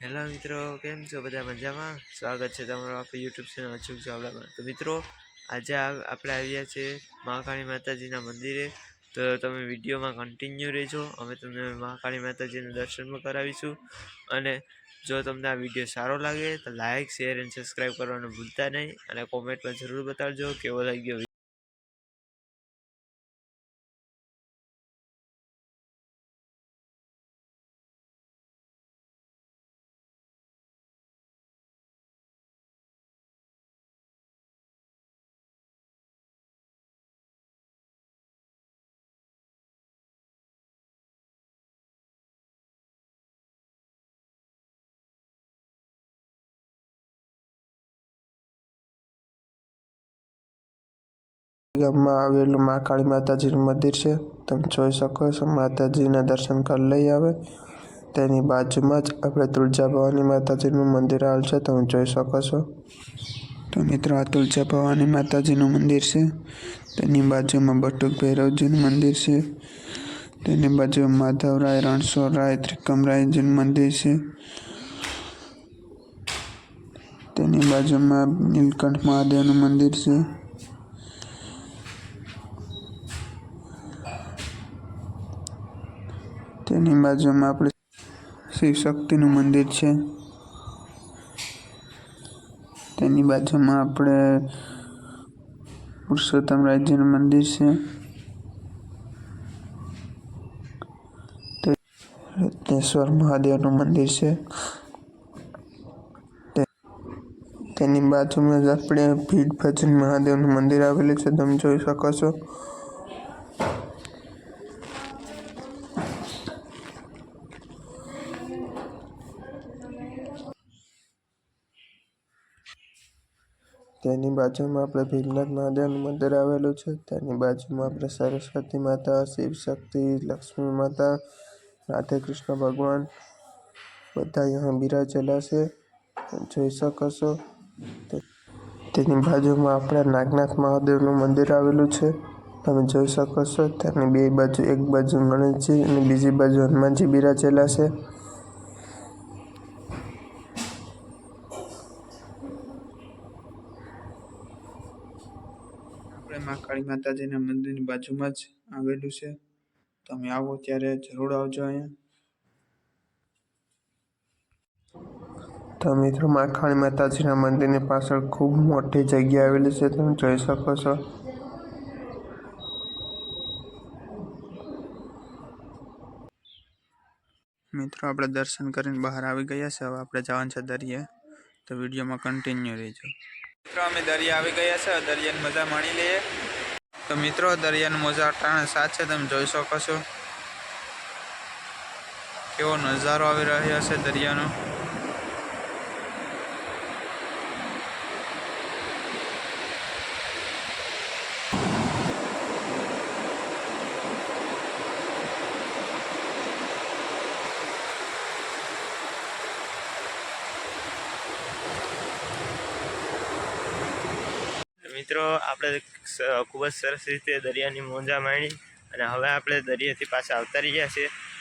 Hello મિત્રો, કેમ છો? બધા મજામાં? સ્વાગત છે તમારું આપણી યુટ્યુબ ચેનલ અચૂક ચાવડામાં. તો મિત્રો, આજે આપણે આવ્યા છીએ મહાકાળી માતાજીના મંદિરે. તો તમે વિડીયોમાં કન્ટિન્યુ રહેજો. અમે તમને મહાકાળી માતાજીના દર્શન કરાવીશું. અને જો તમને આ વિડીયો સારો લાગે તો લાઇક, શેર અને સબસ્ક્રાઈબ કરવાનું ભૂલતા નહીં. અને કોમેન્ટમાં જરૂર બતાવજો કેવો લાગ્યો. ગામમાં આવેલું મહાકાળી માતાજીનું મંદિર છે. તમે જોઈ શકો છો, માતાજીના દર્શન કરી લઈ આવે. તેની બાજુમાં જ આપણે તુલજા ભવાની માતાજીનું મંદિર આવેલ છે. તમે જોઈ શકો છો. તો મિત્રો, આ તુલજા ભવાની માતાજીનું મંદિર છે. તેની બાજુમાં બટુક ભૈરવજીનું મંદિર છે. તેની બાજુમાં માધવરાય, રણછોડરાય, ત્રિકમરાયજીનું મંદિર છે. તેની બાજુમાં નીલકંઠ મહાદેવનું મંદિર છે. તેની બાજુમાં આપણે શિવશક્તિનું મંદિર છે. તેની બાજુમાં આપણે પુરુષોત્તમ રાજ્યનું મંદિર છે. રત્નેશ્વર મહાદેવનું મંદિર છે. તેની બાજુમાં જ આપણે ભીડ ભજન મહાદેવનું મંદિર આવેલું છે. તમે જોઈ શકો છો. તેની બાજુમાં આપણે ભીમનાથ મહાદેવનું મંદિર આવેલું છે. તેની બાજુમાં આપણે સરસ્વતી માતા, શિવશક્તિ, લક્ષ્મી માતા, રાધે કૃષ્ણ ભગવાન બધા અહીંયા બિરાજેલા છે. જોઈ શકો છો. તેની બાજુમાં આપણે નાગનાથ મહાદેવનું મંદિર આવેલું છે. તમે જોઈ શકો છો. તેની બે બાજુ, એક બાજુ ગણેશજી અને બીજી બાજુ હનુમાનજી બિરાજેલા છે. આપણે મહાકાળી માતાજીના મંદિરની બાજુમાં જ આવેલું છે. તમે આવો ત્યારે જરૂર આવજો અહીંયા. તો મિત્રો, મહાકાળી માતાજીના મંદિરની પાછળ ખૂબ મોટી જગ્યા આવેલી છે. તમે જોઈ શકો છો. મિત્રો, આપણે દર્શન કરીને બહાર આવી ગયા છે. હવે આપણે જવાનું છે દરિયે. તો વિડીયોમાં કન્ટિન્યુ રહેજો. મિત્રો, અમે દરિયા આવી ગયા છે. દરિયાની મજા માણી લઈએ. તો મિત્રો, દરિયાની મજા અટાણે સાથ છે. તમે જોઈ શકો છો કેવો નજારો આવી રહ્યો છે દરિયાનો. મિત્રો, આપણે ખૂબ જ સરસ રીતે દરિયાની મોજા માણી અને હવે આપણે દરિયાથી પાછા આવતા રહ્યા છીએ.